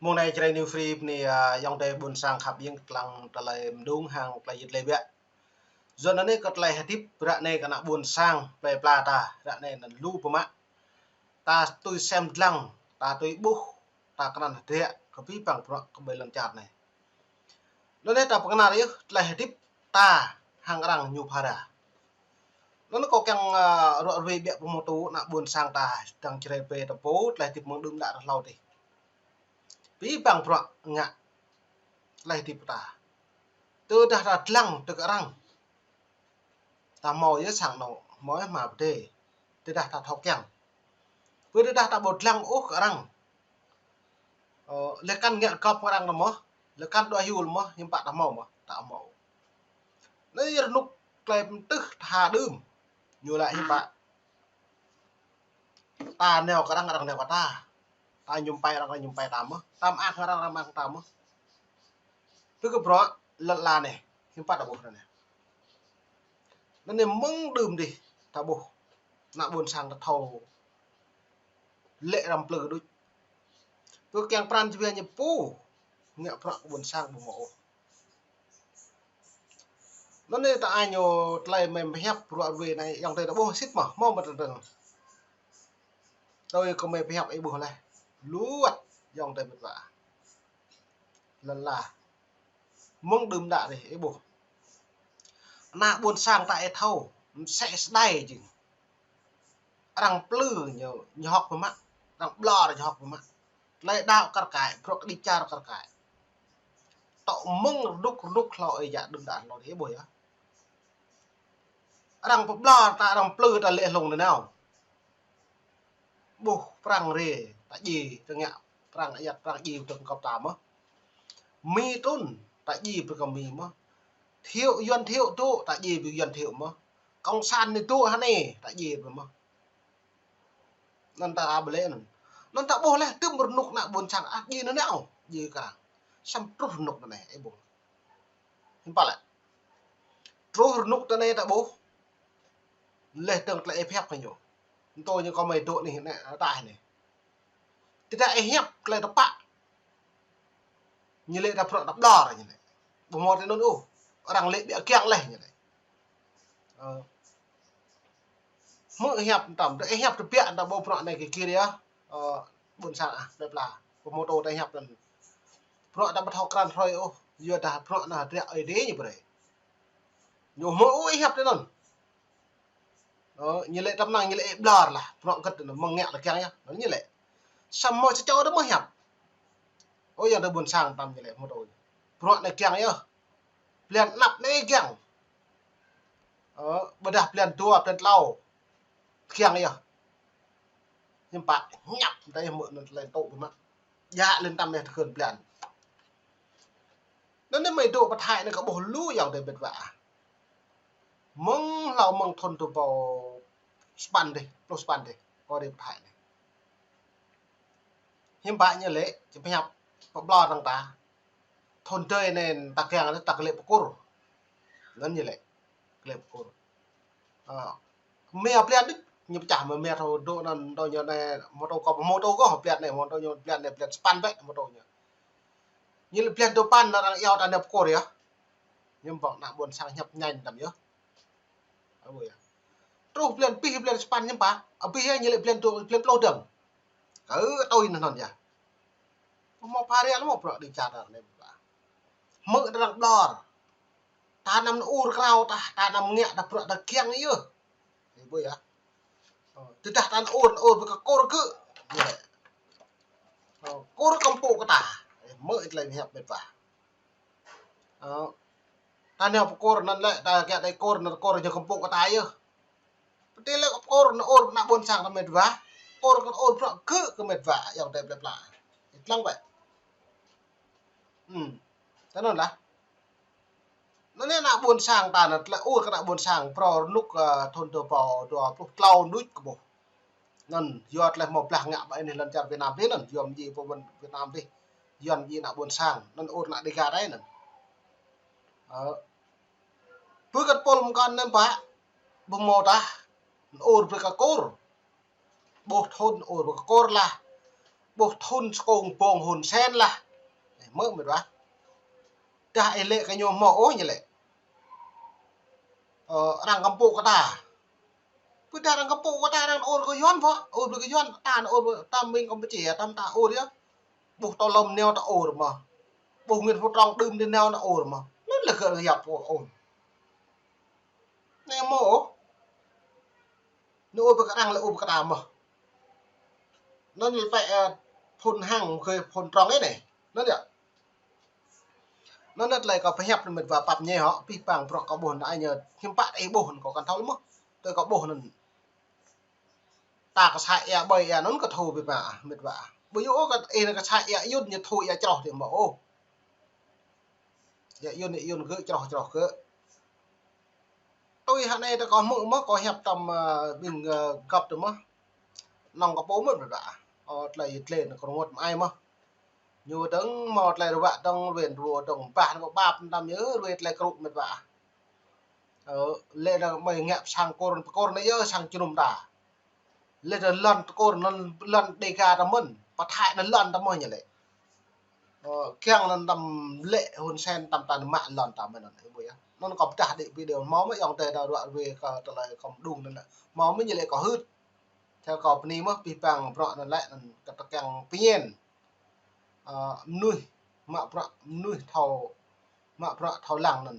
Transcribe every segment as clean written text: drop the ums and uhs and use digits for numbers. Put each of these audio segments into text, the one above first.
mùa này chơi new free này dòng tây buồn sang khắp những lăng trả lời đúng hàng là dịch lệ vậy do nó này có lại tiếp rạ này cả buồn sang về plata rạ này là lu của mạng ta tôi xem lăng ta tôi bút ta cần thiện có phí bằng có bảy lần chặt này nó này ta bằng nào đấy lại tiếp ta hàng răng nhu phara nó có càng rõ về việc của một tú là buồn sang ta đang chơi về tập bố lại tiếp muốn đứng đã lâu thì phí bằng ngạ lại tiếp ta từ đã đặt lăng từ cả răng ta mò với sang nó mỏi mà thế từ đã đặt học kèm với đã đặt bột lăng ốc cả răng lekan ngạ cọp cả răng là mò lekan đôi hiu mò nhưng bạn đã mò mà tạo mò lấy lúc lại tức hà đơm nhiều lại như bạn ta neo cả răng neo cả ta nhung bay tam á tam ác cả răng ác tam á tức cái pro là này nhưng bạn đã bột này nên mông đơm đi ta bột nạ buồn sang ta thầu lệ làm plừ đôi tôi kèng pran về nhập pu nghệ pro buồn sang bù mộ nó nên ta ai nhô lại mềm hẹp pro về này dòng tay đã bô xích mà mong một lần tôi có mềm hẹp ấy bù này lúa dòng tay bật vả lần là mông đơm đạ thì ấy bù nạ buồn sang tại thâu sẽ đầy chứ rằng plừ nhiều học với mắt rằng blo để học với mắt lại đạo cắt cải pro đi cha cắt cải tọ mông đúc lội dạ đừng đạn nó thế bồi á rằng blo ta rằng plừ ta lệ lùng thế nào bù rằng rề tại gì cho ngạo rằng nhặt rằng gì từng cọp tạm á mi tun tại gì với cầm mì mà thiệu duyên thiệu tu tại gì với duyên thiệu mà công san thì tu hắn này tại gì mà nên ta bê lên nên ta bố lên tức một nục nạ buồn chẳng ác gì nữa nào gì cả xăm trút nục này ấy bố hình bảo lại trút nục này ta bố lệ tưởng lại phép phải nhổ tôi như có mấy tội này hiện nay tại này thì ta hẹp lại nó bạ như lệ đập đập đỏ rồi như này bố một cái nôn u đang lệ bị kẹng này như này mỗi hẹp tầm cái hẹp được biện là bộ phận này cái kia đấy buồn sang đẹp là của mô tô tay hẹp lần phận đã bắt học can thôi ô giờ đã phận là rẻ ấy đấy như vậy nhiều mỗi hẹp đấy luôn đó như lệ tâm năng như lệ blur là phận cất là mong nhẹ là keng nhá nó như lệ xăm môi cho đó mới hẹp ôi giờ tôi buồn sang tầm như lệ mô tô phận này keng nhá liền nạp này keng bữa đạp liền tua liền lau keng nhá nhưng bạn nhặt đây mượn lên tụ mà dạ lên tâm này khẩn plan nó nên mày độ bắt hại nó có bộ lú dòng để bật vả mong lao mong thôn tụ vào span đi pro span đi có để bắt hại này nhưng bạn như lẽ chỉ phải học học lo thằng ta thôn chơi nên ta kèng nó ta lệ cô lớn như lệ lệ cô mẹ plan đi nhưng chả mà mẹ thôi độ là đôi như này mô tô có học plan này mô tô như plan này plan span vậy mô tô như là plan tô pan nó đang eo đang nhập cô đấy á nhưng bọn nạ buồn sang nhập nhanh làm nhớ trâu plan pi plan span nhưng ba ở pi hay như là plan tô đường tôi nó nhỉ mau pha ra nó một đi chả này mỡ đang đỏ ta nằm u rau ta nằm nhẹ đập ta kiêng ấy ư thì bây giờ từ ta ôn với cả cô cứ cô nó cầm bộ cái tả mỡ lại hẹp bệt vả ta neo cô nó lại ta cái đây cô nó cầm bộ cái tải ư thế là cô nó ôn nặng buồn sang nó mệt vả cô nó còn ôn phượng cứ mệt vả dòng đẹp đẹp lại lăng vậy thế nên là nó nên là buồn sang ta là ôi cái buồn sang pro lúc thôn đồ bò đồ lau núi của bộ nên giọt là một lạc ngạ vậy nên lần chặt Việt Nam thế lần dòm gì vô Việt Nam đi dòm gì là buồn sang nên ôn lại đi gà đấy nè cứ cất pol một con nên bả bông mò ta ôn với cả cor bộ thôn ôn với cả cor là bố thôn công bông hồn sen là mơ mệt quá đại lệ cái nhôm mỏ như lệ đang cầm bộ cái ta cứ ta đang cầm bộ cái ta đang ôn cái yuan vợ ôn cái yuan ta ôn ta mình còn chỉ tam ta ôn đấy bố tao lồng neo ta ôn mà bố nguyên phụ trong đơm đến neo ta ôn mà nó là cái gặp ôn nè mỏ nó ôn cái đang là ôn cái ta mà nó như vậy phun hàng khơi phun trong ấy này nó được nó rất là có phải hẹp mình và bập nhẹ họ vì bằng pro có buồn ai nhờ nhưng bạn ấy buồn có cần thấu lắm tôi có buồn ta có sai e bay e nó có thù bị bà mệt vả bây giờ có e nó có sai e yun như thù e trò thì mà ô e yun gỡ trò gỡ tôi hôm nay tôi có mượn mất có hẹp tầm mình gặp được mất lòng có bố mất vả lại lên còn một ai mà nhiều tấn một lại bạn trong viện rùa đồng bạn có ba năm nhớ rồi lại cụm mệt vả lên là mày ngẹp sang con đấy sang chùm đà lên là lần con lần đề ca tầm mân và thại nó lần tầm mân như lệ keng lần tầm lệ hôn sen tầm tầm mạng lần tầm mình thấy bữa nó còn trả định video máu mới dòng tề đào đoạn về trở lại còn đùng nên là máu mới như lệ có hư theo cọp ni mất bị bằng rọ nó lại cái càng pin nuôi nuôi thầu lằng nè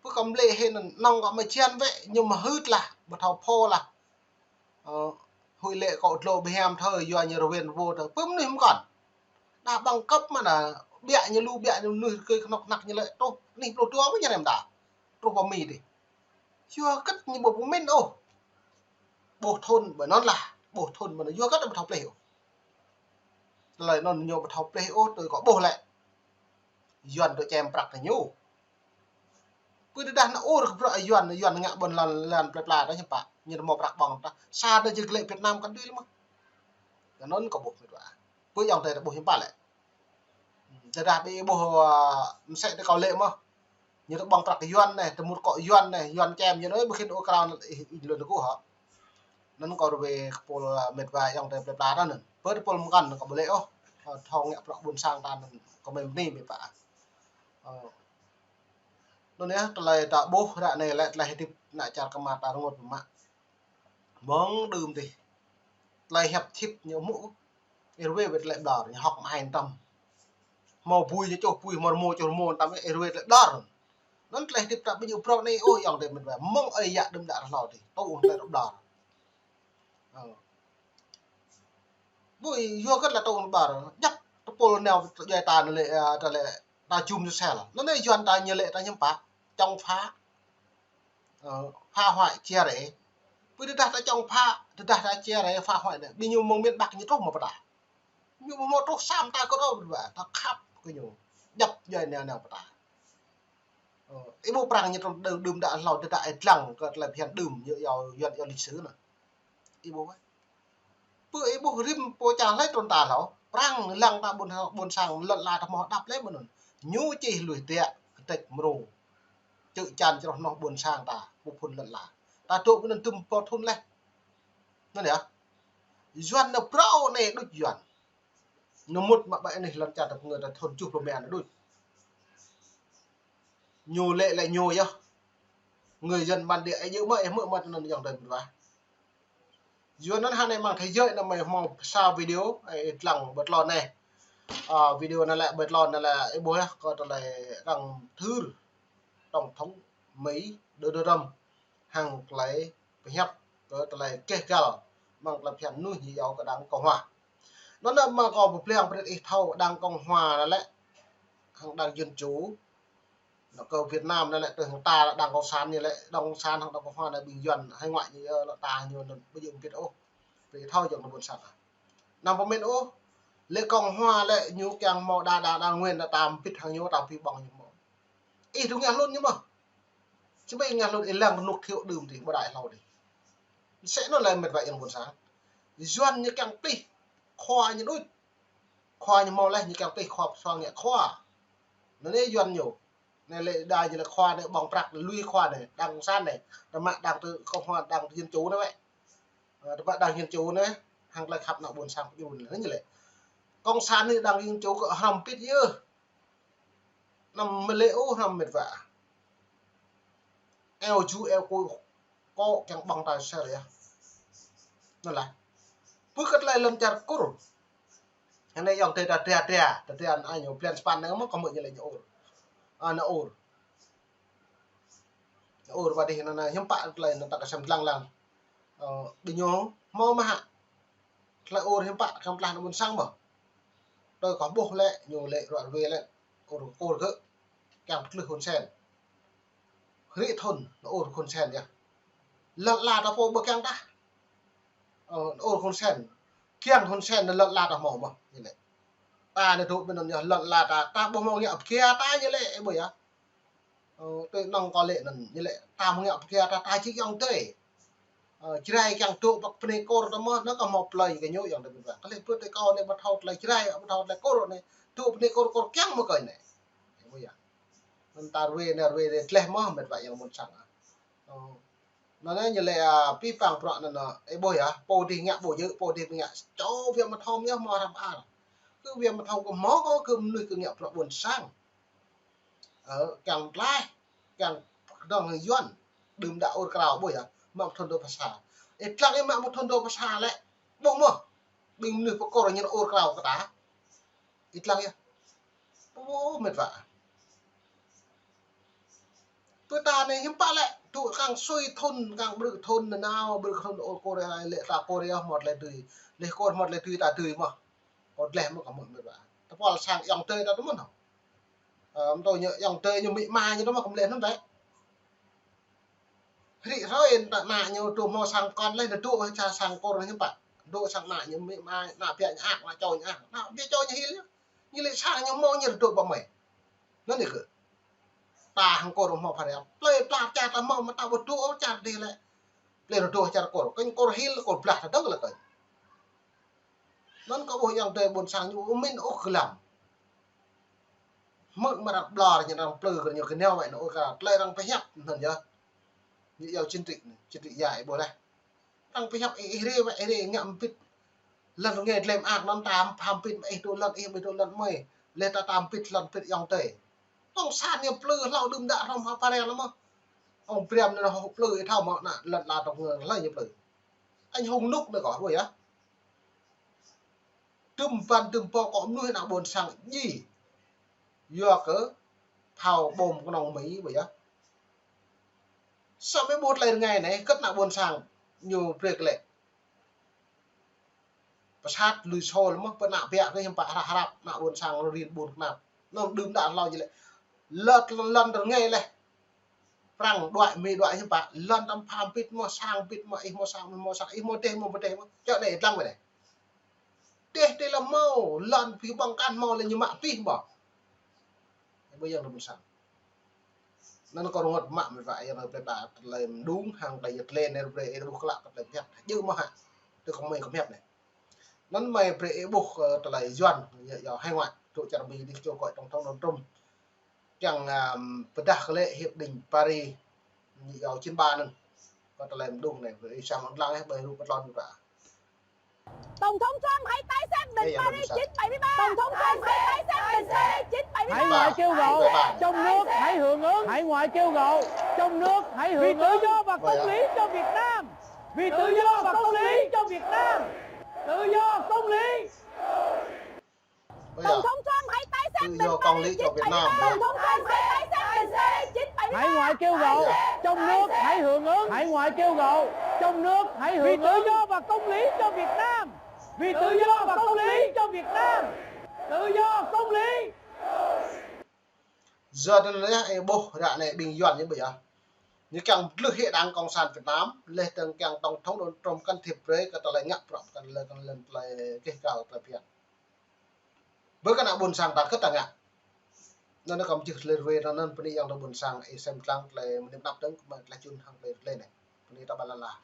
cứ cầm lệ hay là nong có mà chen vậy nhưng mà hư là một thầu phô là hội lệ cậu lộ bị hem thời do nhiều viên vô rồi bấm này không còn đã bằng cấp mà là bịa như lu bịa như nuôi cây nọc nặc như lệ tô này đồ chúa với nhà em đã đồ vào mì thì chưa cất như bộ mình ô bộ thôn bởi nó là bộ thôn mà nó chưa cất được một thọc lều lời nó nhiều một thọc lều tôi có bộ lại dọn tôi chèm bạc là nhiều cứ đàn nó ô được rồi dọn ngạ bần lần là đó chứ bạn như là một bạc bằng ta xa đây chỉ lệ Việt Nam cần đi mà nó có bộ người với dòng thầy là bộ hiếm bạn lại thật ra bị bộ sẽ có lệ mà như là bằng bạc cái yuan này từ một cọ yuan kem như nói khi nó crown luôn của họ nó có về pol mệt vài dòng thầy là đó nè với pol một gần có bộ lệ ô thong ngạ bạc buồn sang ta có mình đi bị bạn nó nhé lại đã bố đã này lại thì lại chặt cái mặt đã ngột mà món đùm thì lại hẹp thịt nhiều mũ về lại đỏ học hành tâm màu bùi cho chỗ bùi màu mồ cho mồ tâm về lại đỏ nó lại tiếp tục bây giờ pro này ôi dòng để mình về mong ấy dạ đâm đã lò thì tôi lại đỏ bùi vô rất là tôi bảo chắc tôi polo nào dài tàn lại ta chùm cho xe là nó này dọn ta như lệ ta nhâm phá trong phá phá hoại chia rẽ với đặt ở trong phá đặt ra chia rẽ phá hoại này bao nhiêu mong miền Bắc như trúc mà bắt nhưng một trúc sam ta có đâu và ta khắp cái nhiều đập giờ nào bắt ý bộ prang như trong đường đã lò đại lằng có là hiện đường như giàu dọn lịch sử này ý bộ ấy bữa ý bộ rim bộ chàng lấy tồn tại lão prang lằng ta buồn sang lợn là thằng họ đập lấy mà nhu chỉ lùi tiện tịch mồ chữ chăn cho nó buồn sang ta một phần lợn là ta trộn cái tùm vào thôn lên nó nhỉ doan nó pro này đôi doan nó một mà bạn này lần chặt được người ta thôn chụp vào mẹ nó đôi nhô lệ lại nhô nhá người dân bản địa ấy như vậy mượn mật là dòng đời và doan nó hai này mang thấy rơi là mày mong sao video ấy lằng bật lon này video này lại bật lon này là ấy bố còn là đằng thư tổng thống mấy đơ râm hàng lấy hẹp có lại kê cao bằng làm phiền nuôi nhiều cái đảng cộng hòa nó là mà có một lượng rất ít thâu đảng cộng hòa là lại hàng đảng dân chủ nó cầu Việt Nam là lại từ hàng ta là đảng cộng sản như lại đảng sản hàng đảng cộng hòa là bình dân hay ngoại như là ta nhiều lần bây giờ biết ô vì thâu giống là buồn sạch nằm vào bên ô lệ cộng hòa lại nhiều càng màu đa nguyên là tam biết hàng nhiều tam phi bằng nhiều màu ít đúng nhà luôn nhưng mà chứ bây nhà luôn làm nục thiệu đường thì bao đại lâu đi sẽ nó lên mệt vậy trong buồn sáng doan như càng pi khoa như đôi khoa như màu lên như càng pi khoa xoang nhẹ khoa nó đấy doan nhiều này lệ đài như là khoa này bằng bạc lui khoa này đang san này là mạng đang từ không hoa đang dân chú đấy vậy bạn đang dân chú đấy hàng lại khắp nào buồn sang buồn nữa như vậy công sản này đang yên chỗ có hầm pít dơ nằm mà lễ ô nằm mệt vả eo chú eo cô có chẳng bằng tài xe đấy nó là bước cất lại lần chặt cur anh này dòng tây ta tè anh nhiều plan span nữa mà có mọi như là nhiều nó ổ và đi nó hiếm bạn lại nó tặng xem lang đi nhớ mò mà hạ lại ổ hiếm bạn không làm nó muốn sang mà tôi có buộc lệ nhiều lệ đoạn về lệ ổ gỡ kèm lực hồn sen khỉ thôn nó ổ hồn sen nhá lợn là nó phô bơ keng ta ổ hồn sen kiêng hồn sen nó lợn là nó mỏ mà như vậy ta này thuộc bên nó lợn là ta bông màu nhậu kia ta như lệ bởi á tôi nong có lệ như lệ ta màu nhậu kia ta chỉ dòng tơi chirai yang tu bak pene kor tama nó có một lời cái nhối yang được vậy cái này bữa con này bắt hột lại chirai bắt hột lại kor này tu pene kor kyang mà cái này bây giờ mình ta về để tle mà mệt vậy yang muốn sang nó nói như là pi phẳng phẳng nó ấy bồi à bồi thì nhẹ bồi dữ bồi thì nhẹ cho việc mà thom nhá mà làm à cứ việc mà thom có mó có cơm nuôi cứ nhẹ phẳng buồn sang càng lai càng đồng người doan đừng đạo ôn cào bồi à mà thôn đô phasa ít lagi mà một thôn đô phasa lại bông mà bình nuôi có cor như ôn cào cái tá ít lagi ô mệt vả tôi ta này hiếm pa lại tụ càng xuôi thôn càng bự thôn là nào bự thôn ô cô này lệ ta cô này một lại tùy lệ cô một lại tùy ta tùy mà một lẻ mà cả một mệt vả ta qua sang dòng tơi ta đúng không tôi nhớ dòng tơi như bị ma như đó mà không lên lắm đấy thì rồi nạ nhiều tụ mò sang con lên là tụ cha sang cô như bạn tụ sang nạ như bị ma nạ bịa nhạc là cho nhạc nạ bịa cho như lại sang như mò như tụ bọn mày nó này cứ ta hàng cô mà phải play plat cha ta mà ta bật tụ cha đi lại lên tụ cha cô hil cô plat đó là cái nó có bộ dòng tơi buồn sang như mình ốc làm mượn mà đặt bò như là plư nhiều cái neo vậy nó cả play đang phải hẹp hơn chưa như yêu trên trị dài bữa đây đang phải hẹp ế vậy ngậm pít lần nghe làm ác nó tam tham pít ấy tôi lần mày lên ta tam pít lần pít dòng tơi ông san nhiều plư lau đâm đã không pha đen lắm mà ông prem nó học plư thao mà nè lần là đọc người lấy nhiều plư anh hùng núc được gọi rồi á tùm văn tùm po có nuôi nào buồn sang gì do cỡ thao bồm con nòng mỹ vậy á sao mới bút lên ngày này cất nào buồn sang nhiều việc lệ và sát lùi xô lắm vẫn nạo vẹn cái hiểm bạ harap nạo buồn sang nó riêng buồn nào nó đứng đạn lo gì lệ lần được nghe này rằng đoạn hiểm bạ lần tâm phàm pít mua sang ít mua tên chợ này lăng vậy này đây là mau lần phiếu bằng can mau lên như mạng pin bỏ bây giờ là buồn sang nó còn ngọt mặn vậy là phải bà làm đúng hàng đầy giật lên này về đúng lạ tập làm như mà hả tôi không mình không hẹp này nó mày phải buộc trở lại doan giờ hai ngoại tụi chàng bị đi cho gọi trong thông trung chẳng phải đặt lệ hiệp định Paris ở trên ba lần và trở lại đúng này với sang nó lăng hết bơi luôn bắt lon như vậy Tổng thống Trump hãy tái xác định Paris 973. Tổng thống Trump hãy tái xác định Paris 973. Hải ngoại kêu gọi trong nước hãy hưởng ứng. Hải ngoại kêu gọi trong nước hãy hưởng ứng. Vì tự do và công lý cho Việt Nam. Vì tự do và công lý cho Việt Nam. Tự do công lý. Tổng thống Trump hãy tái xác định Paris 973. Tổng thống Trump hãy tái xác định Paris 973. Hải ngoại kêu gọi trong nước hãy hưởng ứng. Hải ngoại kêu gọi trong nước hãy hưởng ứng. Vì tự do và công lý cho Việt Nam. Vì tự do và công lý cho Việt Nam. Tự do công lý. Giờ đây là bộ rạ này bình dọn như bây giờ như càng lực hệ đảng cộng sản Việt Nam lên từng càng tổng thống Donald Trump can thiệp với cái lại ngập rộng cái lần lại cái cao tập hiện với cái nào buồn sang ta cất ngạ nó cầm chữ lên về nó nên bên đây yang buồn sang xem trang lại mình đáp đến mà là chun hàng lên này bên đây ta balala